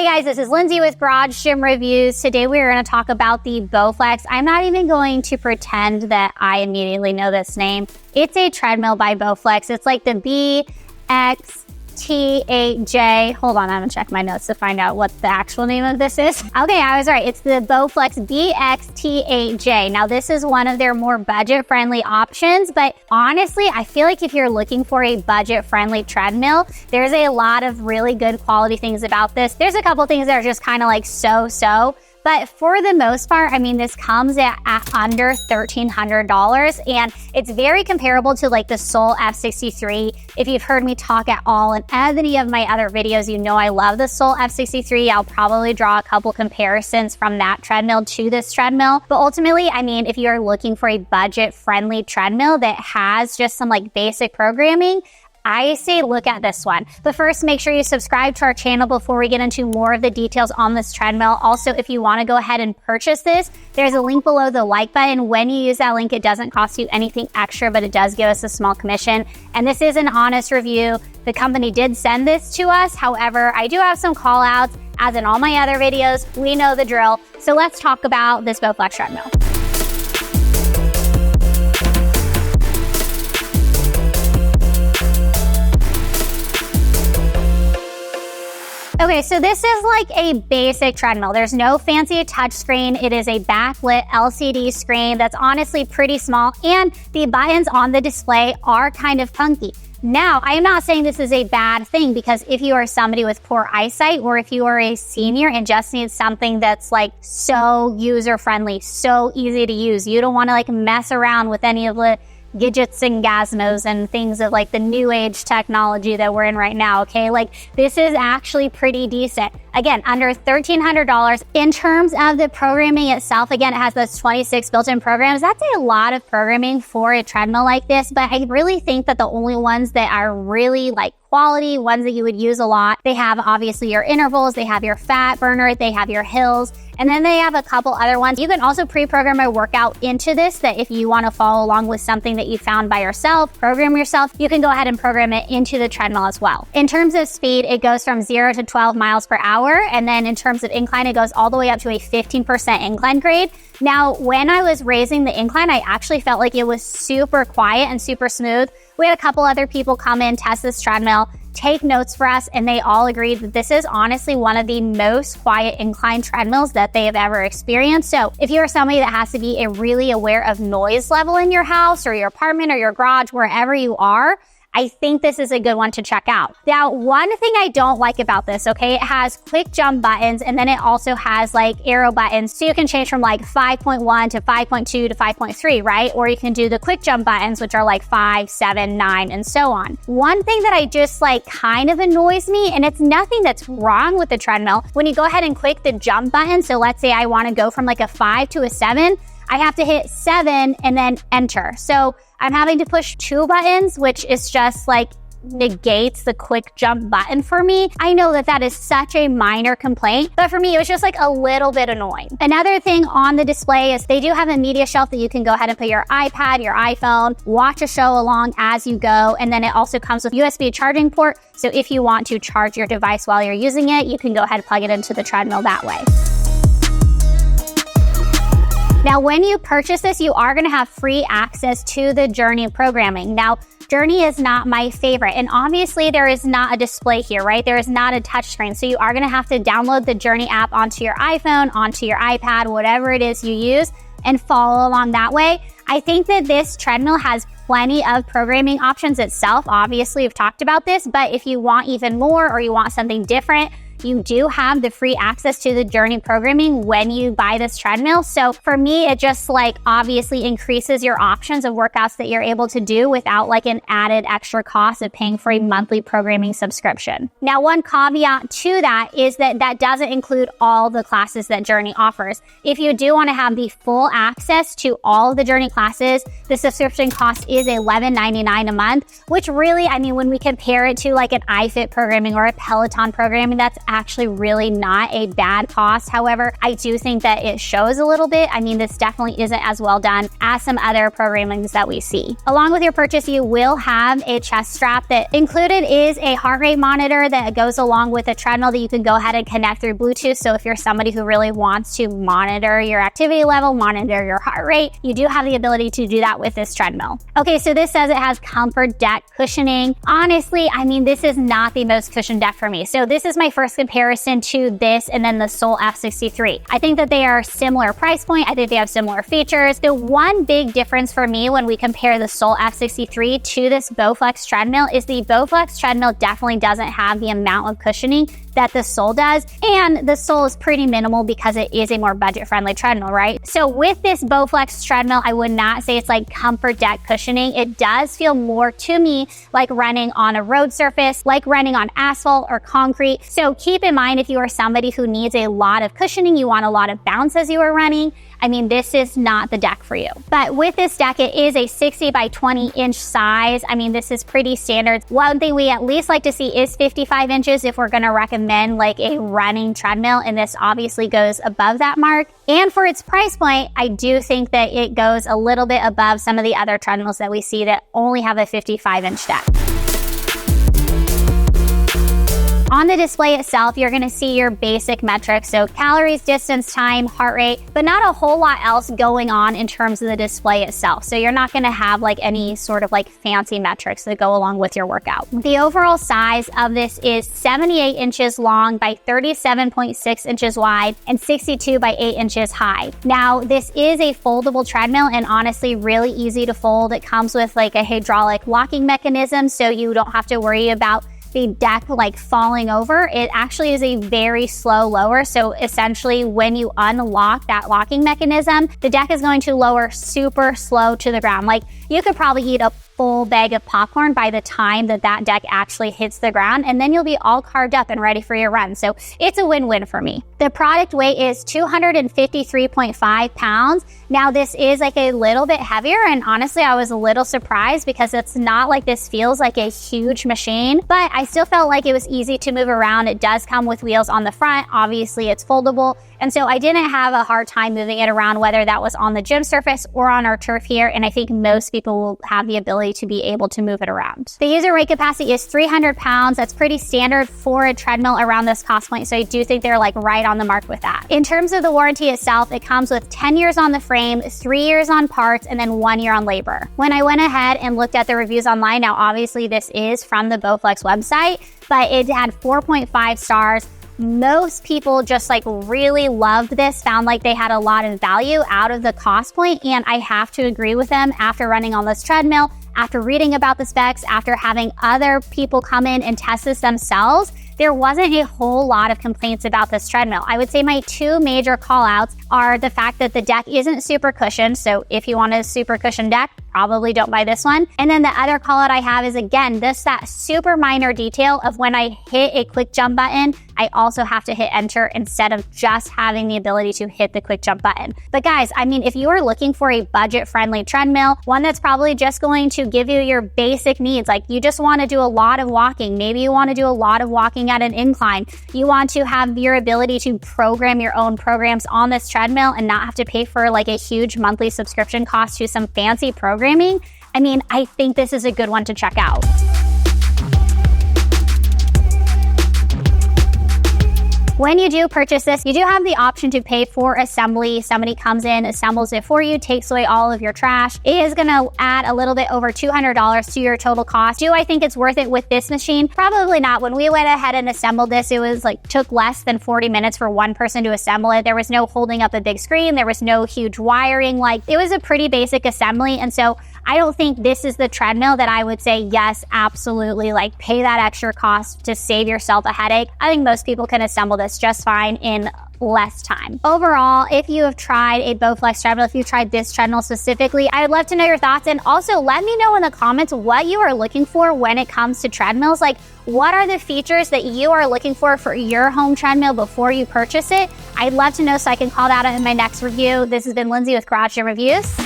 Hey guys, this is Lindsay with Garage Gym Reviews. Today we are going to talk about the Bowflex. I'm not even going to pretend that I immediately know this name. It's a treadmill by Bowflex. It's like the BXT8J. Hold on, I'm going to check my notes to find out what the actual name of this is. Okay, I was right. It's the Bowflex BXT8J. Now, this is one of their more budget-friendly options, but honestly, I feel like if you're looking for a budget-friendly treadmill, there's a lot of really good quality things about this. There's a couple things that are just kind of like so-so, but for the most part, I mean, this comes at under $1,300, and it's very comparable to like the Soul F63. If you've heard me talk at all in any of my other videos, you know I love the Soul F63. I'll probably draw a couple comparisons from that treadmill to this treadmill. But ultimately, I mean, if you're looking for a budget-friendly treadmill that has just some like basic programming, I say look at this one. But first, make sure you subscribe to our channel before we get into more of the details on this treadmill. Also, if you want to go ahead and purchase this, there's a link below the like button. When you use that link, it doesn't cost you anything extra, but it does give us a small commission. And this is an honest review. The company did send this to us. However, I do have some call outs. As in all my other videos, we know the drill. So let's talk about this Bowflex treadmill. Okay, so this is like a basic treadmill. There's no fancy touchscreen. It is a backlit LCD screen that's honestly pretty small, and the buttons on the display are kind of funky. Now, I am not saying this is a bad thing, because if you are somebody with poor eyesight, or if you are a senior and just need something that's like so user-friendly, so easy to use, you don't want to like mess around with any of the gadgets and gizmos and things of like the new age technology that we're in right now, okay? Like, this is actually pretty decent. Again, under $1,300. In terms of the programming itself, again, it has those 26 built-in programs. That's a lot of programming for a treadmill like this, but I really think that the only ones that are really like quality, ones that you would use a lot, they have obviously your intervals, they have your fat burner, they have your hills, and then they have a couple other ones. You can also pre-program a workout into this, that if you want to follow along with something that you found by yourself, program yourself, you can go ahead and program it into the treadmill as well. In terms of speed, it goes from 0 to 12 miles per hour. And then in terms of incline, it goes all the way up to a 15% incline grade. Now, when I was raising the incline, I actually felt like it was super quiet and super smooth. We had a couple other people come in, test this treadmill, take notes for us, and they all agreed that this is honestly one of the most quiet incline treadmills that they have ever experienced. So if you're somebody that has to be really aware of noise level in your house or your apartment or your garage, wherever you are, I think this is a good one to check out. Now, one thing I don't like about this, okay, it has quick jump buttons, and then it also has like arrow buttons. So you can change from like 5.1 to 5.2 to 5.3, right? Or you can do the quick jump buttons, which are like 5, 7, 9, and so on. One thing that I just like kind of annoys me, and it's nothing that's wrong with the treadmill, when you go ahead and click the jump button, so let's say I want to go from like a 5 to a 7, I have to hit 7 and then enter. So I'm having to push 2 buttons, which is just like negates the quick jump button for me. I know that that is such a minor complaint, but for me, it was just like a little bit annoying. Another thing on the display is they do have a media shelf that you can go ahead and put your iPad, your iPhone, watch a show along as you go. And then it also comes with USB charging port. So if you want to charge your device while you're using it, you can go ahead and plug it into the treadmill that way. Now, when you purchase this, you are going to have free access to the Journey programming. Now, Journey is not my favorite, and obviously there is not a display here, right? There is not a touchscreen, so you are going to have to download the Journey app onto your iPhone, onto your iPad, whatever it is you use, and follow along that way. I think that this treadmill has plenty of programming options itself. Obviously, we've talked about this, but if you want even more or you want something different, you do have the free access to the Journey programming when you buy this treadmill. So for me, it just like obviously increases your options of workouts that you're able to do without like an added extra cost of paying for a monthly programming subscription. Now, one caveat to that is that that doesn't include all the classes that Journey offers. If you do want to have the full access to all of the Journey classes, the subscription cost is $11.99 a month, which really, I mean, when we compare it to like an iFit programming or a Peloton programming, that's actually really not a bad cost. However, I do think that it shows a little bit. I mean, this definitely isn't as well done as some other programmings that we see. Along with your purchase, you will have a chest strap. That included is a heart rate monitor that goes along with a treadmill that you can go ahead and connect through Bluetooth. So if you're somebody who really wants to monitor your activity level, monitor your heart rate, you do have the ability to do that with this treadmill. Okay, so this says it has comfort deck cushioning. Honestly, I mean, this is not the most cushioned deck for me. So this is my first comparison to this and then the Soul F63. I think that they are similar price point. I think they have similar features. The one big difference for me when we compare the Soul F63 to this Bowflex treadmill is the Bowflex treadmill definitely doesn't have the amount of cushioning that the Soul does, and the Soul is pretty minimal because it is a more budget-friendly treadmill, right? So with this Bowflex treadmill, I would not say it's like comfort deck cushioning. It does feel more to me like running on a road surface, like running on asphalt or concrete. So keep in mind, if you are somebody who needs a lot of cushioning, you want a lot of bounce as you are running, I mean, this is not the deck for you. But with this deck, it is a 60 by 20 inch size. I mean, this is pretty standard. One thing we at least like to see is 55 inches if we're gonna recommend like a running treadmill, and this obviously goes above that mark. And for its price point, I do think that it goes a little bit above some of the other treadmills that we see that only have a 55 inch deck. On the display itself, you're gonna see your basic metrics, so calories, distance, time, heart rate, but not a whole lot else going on in terms of the display itself. So you're not gonna have like any sort of like fancy metrics that go along with your workout. The overall size of this is 78 inches long by 37.6 inches wide and 62 by 8 inches high. Now, this is a foldable treadmill and honestly really easy to fold. It comes with like a hydraulic locking mechanism, so you don't have to worry about the deck like falling over. It actually is a very slow lower. So essentially when you unlock that locking mechanism, the deck is going to lower super slow to the ground. Like you could probably eat a full bag of popcorn by the time that that deck actually hits the ground, and then you'll be all carved up and ready for your run. So it's a win-win for me. The product weight is 253.5 pounds. Now this is like a little bit heavier, and honestly I was a little surprised because it's not like this feels like a huge machine, but I still felt like it was easy to move around. It does come with wheels on the front. Obviously it's foldable, and so I didn't have a hard time moving it around, whether that was on the gym surface or on our turf here, and I think most people will have the ability to be able to move it around. The user weight capacity is 300 pounds. That's pretty standard for a treadmill around this cost point, so I do think they're like right on the mark with that. In terms of the warranty itself, it comes with 10 years on the frame, 3 years on parts, and then 1 year on labor. When I went ahead and looked at the reviews online, now obviously this is from the Bowflex website, but it had 4.5 stars. Most people just like really loved this, found like they had a lot of value out of the cost point, and I have to agree with them after running on this treadmill, after reading about the specs, after having other people come in and test this themselves. There wasn't a whole lot of complaints about this treadmill. I would say my two major call-outs are the fact that the deck isn't super cushioned, so if you want a super cushioned deck, probably don't buy this one. And then the other call-out I have is, again, that super minor detail of when I hit a quick jump button, I also have to hit enter instead of just having the ability to hit the quick jump button. But guys, I mean, if you are looking for a budget-friendly treadmill, one that's probably just going to give you your basic needs, like you just want to do a lot of walking, maybe you want to do a lot of walking at an incline, you want to have your ability to program your own programs on this treadmill and not have to pay for like a huge monthly subscription cost to some fancy programming, I mean, I think this is a good one to check out. When you do purchase this, you do have the option to pay for assembly. Somebody comes in, assembles it for you, takes away all of your trash. It is gonna add a little bit over $200 to your total cost. Do I think it's worth it with this machine? Probably not. When we went ahead and assembled this, it was like took less than 40 minutes for one person to assemble it. There was no holding up a big screen. There was no huge wiring. Like it was a pretty basic assembly. And so I don't think this is the treadmill that I would say, yes, absolutely, like pay that extra cost to save yourself a headache. I think most people can assemble this just fine in less time. Overall, if you have tried a Bowflex treadmill, if you tried this treadmill specifically, I would love to know your thoughts, and also let me know in the comments what you are looking for when it comes to treadmills. Like, what are the features that you are looking for your home treadmill before you purchase it? I'd love to know so I can call that out in my next review. This has been Lindsay with Garage Gym Reviews.